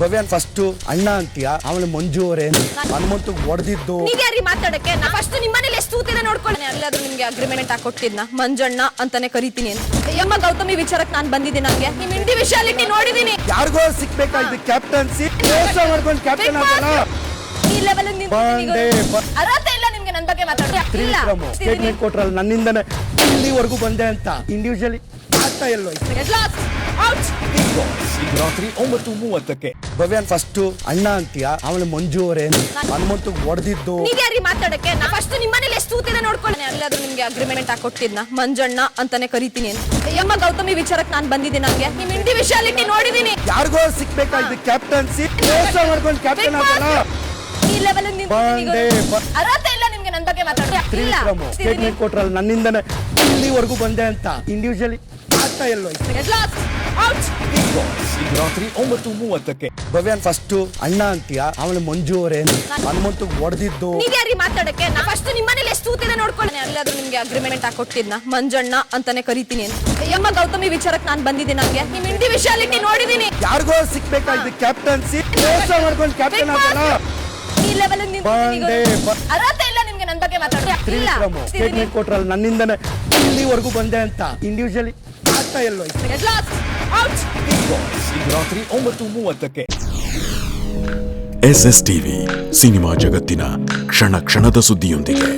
ಭವ್ಯನ್ first ಅಣ್ಣ ಅಂತೀಯ, ಆಮೇಲೆ ಮಂಜು ಅವರೇ ಹನುಮಂತು ಹೊಡೆದಿದ್ದು. ನೀವ್ಯಾರಿ ಮಾತಾಡಕ್ಕೆ? ನಾ ಫಸ್ಟ್ ನಿಮ್ಮನೇಲಿ ಎಷ್ಟು ತೂತಿದೆ ನೋಡ್ಕೊಳ್ಳಿ. ಅಲ್ಲಾದ್ರೂ ನಿಮ್ಗೆ ಅಗ್ರಿಮೆಂಟ್ ಹಾಕೊಟ್ಟಿದ್ನ ಮಂಜಣ್ಣ ಅಂತಾನೆ ಕರಿತೀನಿ ಅಂತ. ಯಮ್ಮ ಗೌತಮಿ ವಿಚಾರಕ್ಕೆ ನಾನು ಬಂದಿದ್ದೀನಿ. ನಂಗೆ ನಿಮ್ ಇಂಡಿವಿಜುವಾಲಿಟಿ ನೋಡಿದೀನಿ. ಯಾರಿಗೋ ಸಿಕ್ಬೇಕಾಯ್ತು ಕ್ಯಾಪ್ಟನ್ಸಿ, ಮೋಸ ಮಾಡ್ಕೊಂಡು ಕ್ಯಾಪ್ಟನ್ ಆಗಲ್ಲ. ಈ ಲೆವೆಲ್ ಅರ್ಹತೆ ಇಲ್ಲ ನಿಮ್ಗೆ ನನ್ನ ಬಗ್ಗೆ ಮಾತಾಡೋದು. ಸ್ಟೇಟ್ಮೆಂಟ್ ಕೊಟ್ರಲ್ಲ ನನ್ನಿಂದನೇ ಇಲ್ಲಿವರೆಗೂ ಬಂದೆ ಅಂತ. ಇಂಡಿವಿಜುವಲಿ ಆಗ್ತಾ ಎಲ್ಲೋ ರಾತ್ರಿ 9:30 ಭವ್ಯನ್ ಫಸ್ಟ್ ಅಣ್ಣ ಅಂತೀಯ, ಆಮೇಲೆ ಮಂಜು ಅವರೇ ಹನುಮಂತು ಹೊಡೆದಿದ್ದು. ನೀವ್ಯಾರಿ ಮಾತಾಡಕ್ಕೆ? ನಾ ಫಸ್ಟ್ ನಿಮ್ಮನೇಲಿ ಎಷ್ಟು ತೂತಿದೆ ನೋಡ್ಕೊಳ್ಳಿ. ಅಲ್ಲಾದ್ರೂ ನಿಮ್ಗೆ ಅಗ್ರಿಮೆಂಟ್ ಹಾಕೊಟ್ಟಿದ್ನ ಮಂಜಣ್ಣ ಅಂತಾನೆ ಕರಿತೀನಿ ಅಂತ. ಯಮ್ಮ ಗೌತಮಿ ವಿಚಾರಕ್ಕೆ ನಾನು ಬಂದಿದ್ದೀನಿ. ನಂಗೆ ನಿಮ್ ಇಂಡಿವಿಜುವಾಲಿಟಿ ನೋಡಿದೀನಿ. ಯಾರಿಗೋ ಸಿಕ್ಬೇಕಾಯ್ತು ಕ್ಯಾಪ್ಟನ್ಸಿ, ಮೋಸ ಮಾಡ್ಕೊಂಡು ಕ್ಯಾಪ್ಟನ್ ಆಗಲ್ಲ. ಈ ಲೆವೆಲ್ ಅರ್ಹತೆ ಇಲ್ಲ ನಿಮ್ಗೆ ನನ್ನ ಬಗ್ಗೆ ಮಾತಾಡೋದು. ಸ್ಟೇಟ್ಮೆಂಟ್ ಕೊಟ್ರಲ್ಲ ನನ್ನಿಂದನೇ ಇಲ್ಲಿವರೆಗೂ ಬಂದೆ ಅಂತ. ಇಂಡಿವಿಜುವಲಿ ಆಗ್ತಾ ಎಲ್ಲೋ ರಾತ್ರಿ 9:30 ಭವ್ಯನ್ ಫಸ್ಟ್ ಅಣ್ಣ ಅಂತೀಯ, ಆಮೇಲೆ ಮಂಜು ಅವರೇ ಹನುಮಂತು ಹೊಡೆದಿದ್ದು. ನೀವ್ಯಾರಿ ಮಾತಾಡಕ್ಕೆ? ನಾ ಫಸ್ಟ್ ನಿಮ್ಮನೇಲಿ ಎಷ್ಟು ತೂತಿದೆ ನೋಡ್ಕೊಳ್ಳಿ. ಅಲ್ಲಾದ್ರೂ ನಿಮ್ಗೆ ಅಗ್ರಿಮೆಂಟ್ ಹಾಕೊಟ್ಟಿದ್ನ ಮಂಜಣ್ಣ ಅಂತಾನೆ ಕರಿತೀನಿ ಅಂತ. ಯಮ್ಮ ಗೌತಮಿ ವಿಚಾರಕ್ಕೆ ನಾನು ಬಂದಿದ್ದೀನಿ. ನಂಗೆ ನಿಮ್ ಇಂಡಿವಿಜುವಾಲಿಟಿ ನೋಡಿದೀನಿ. ಯಾರಿಗೋ ಸಿಕ್ಬೇಕಾಯ್ತು ಕ್ಯಾಪ್ಟನ್ಸಿ, ಮೋಸ ಮಾಡ್ಕೊಂಡು ಕ್ಯಾಪ್ಟನ್ ಆಗಲ್ಲ. ಈ ಲೆವೆಲ್ ಅರ್ಹತೆ ಇಲ್ಲ ನಿಮ್ಗೆ ನನ್ನ ಬಗ್ಗೆ ಮಾತಾಡೋದು. ಸ್ಟೇಟ್ಮೆಂಟ್ ಕೊಟ್ರಲ್ಲ ನನ್ನಿಂದನೇ ಇಲ್ಲಿವರೆಗೂ ಬಂದೆ ಅಂತ. ಇಂಡಿವಿಜುವಲಿ ಆಗ್ತಾ ಎಲ್ಲೋ ರಾತ್ರಿ 9:30 SS ಟಿವಿ ಸಿನಿಮಾ ಜಗತ್ತಿನ ಕ್ಷಣ ಕ್ಷಣದ ಸುದ್ದಿಯೊಂದಿಗೆ.